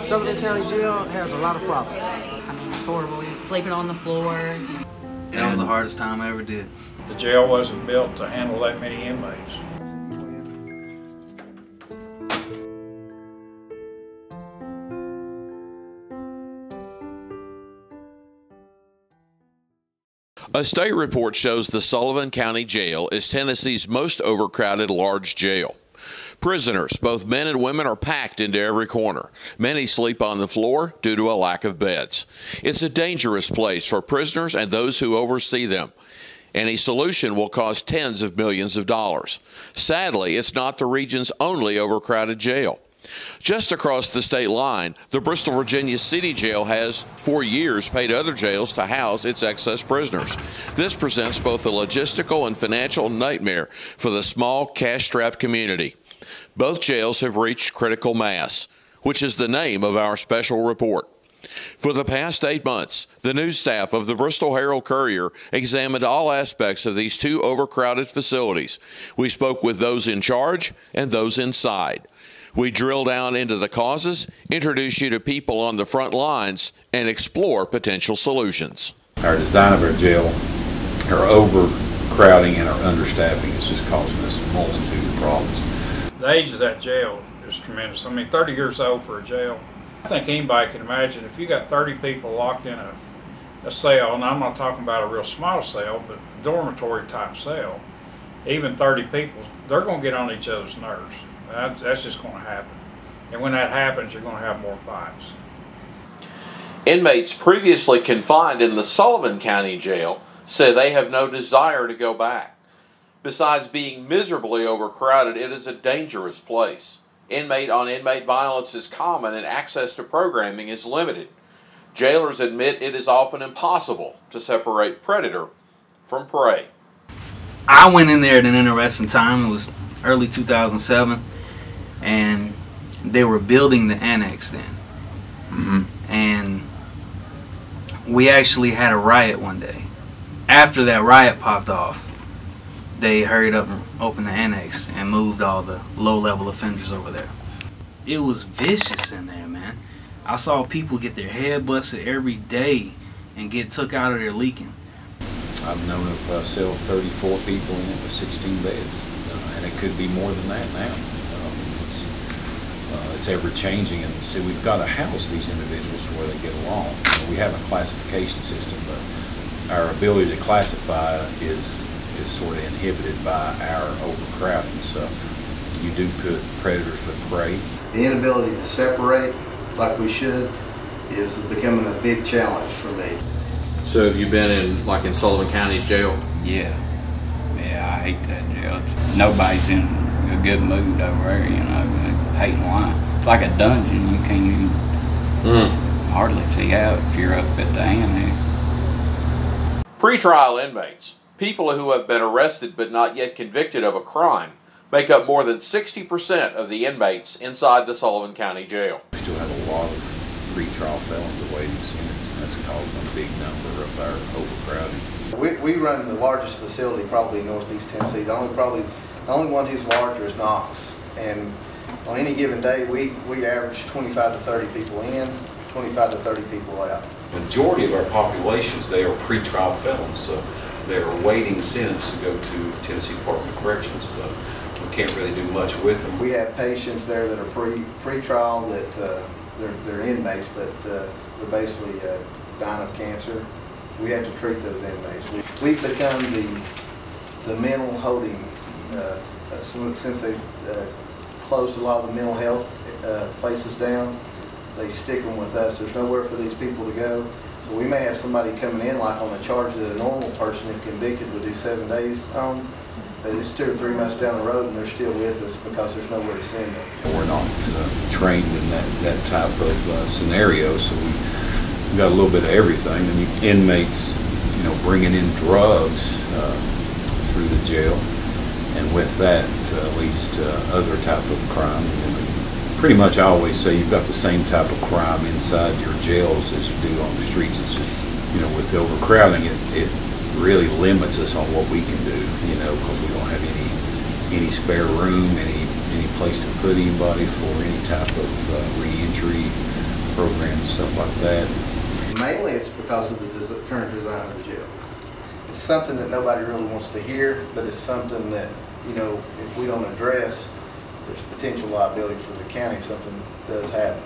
Sullivan County Jail has a lot of problems. I mean, it's horrible. You're sleeping on the floor. That was the hardest time I ever did. The jail wasn't built to handle that many inmates. A state report shows the Sullivan County Jail is Tennessee's most overcrowded large jail. Prisoners, both men and women, are packed into every corner. Many sleep on the floor due to a lack of beds. It's a dangerous place for prisoners and those who oversee them. Any solution will cost tens of millions of dollars. Sadly, it's not the region's only overcrowded jail. Just across the state line, the Bristol, Virginia City Jail has, for years, paid other jails to house its excess prisoners. This presents both a logistical and financial nightmare for the small, cash-strapped community. Both jails have reached critical mass, which is the name of our special report. For the past 8 months, the news staff of the Bristol Herald-Courier examined all aspects of these two overcrowded facilities. We spoke with those in charge and those inside. We drill down into the causes, introduce you to people on the front lines, and explore potential solutions. Our design of our jail, our overcrowding and our understaffing is just causing us a multitude of problems. The age of that jail is tremendous. I mean, 30 years old for a jail. I think anybody can imagine if you got 30 people locked in a cell, and I'm not talking about a real small cell, but a dormitory type cell, even 30 people, they're going to get on each other's nerves. That's just going to happen. And when that happens, you're going to have more fights. Inmates previously confined in the Sullivan County Jail say they have no desire to go back. Besides being miserably overcrowded, it is a dangerous place. Inmate-on-inmate violence is common and access to programming is limited. Jailers admit it is often impossible to separate predator from prey. I went in there at an interesting time. It was early 2007, and they were building the annex then. And we actually had a riot one day. After that riot popped off, they hurried up and opened the annex and moved all the low-level offenders over there. It was vicious in there, man. I saw people get their head busted every day and get took out of there leaking. I've known of a cell of 34 people in it with 16 beds, and it could be more than that now. It's ever-changing, and so we've got to house these individuals where they get along. We have a classification system, but our ability to classify is sort of inhibited by our overcrowding. So you do put predators with prey. The inability to separate like we should is becoming a big challenge for me. So have you been in Sullivan County's jail? Yeah, I hate that jail. Nobody's in a good mood over there, you know, hating life. It's like a dungeon. You can't even hardly see out if you're up at the annex. Pretrial inmates, people who have been arrested but not yet convicted of a crime, make up more than 60% of the inmates inside the Sullivan County Jail. We still have a lot of pretrial felons awaiting sentence, and that's causing a big number of our overcrowding. We run the largest facility probably in Northeast Tennessee. The only one who's larger is Knox, and on any given day we average 25 to 30 people in, 25 to 30 people out. The majority of our populations, they are pretrial felons, so they're awaiting sentence to go to Tennessee Department of Corrections. So we can't really do much with them. We have patients there that are pre-trial that they're inmates, but they're basically dying of cancer. We have to treat those inmates. We've become the mental holding, since they've closed a lot of the mental health places down, they stick them with us. There's nowhere for these people to go. So we may have somebody coming in like on a charge that a normal person, if convicted, would do 7 days on. But it's 2 or 3 months down the road and they're still with us because there's nowhere to send them. We're not trained in that type of scenario, so we've got a little bit of everything. And inmates, you know, bringing in drugs through the jail, and with that leads to other type of crime. Pretty much I always say you've got the same type of crime inside your jails as you do on the streets. It's just, you know, with overcrowding, it really limits us on what we can do, you know, because we don't have any spare room, any place to put anybody for any type of reentry programs, stuff like that. Mainly it's because of the current design of the jail. It's something that nobody really wants to hear, but it's something that, you know, if we don't address, there's potential liability for the county if something does happen.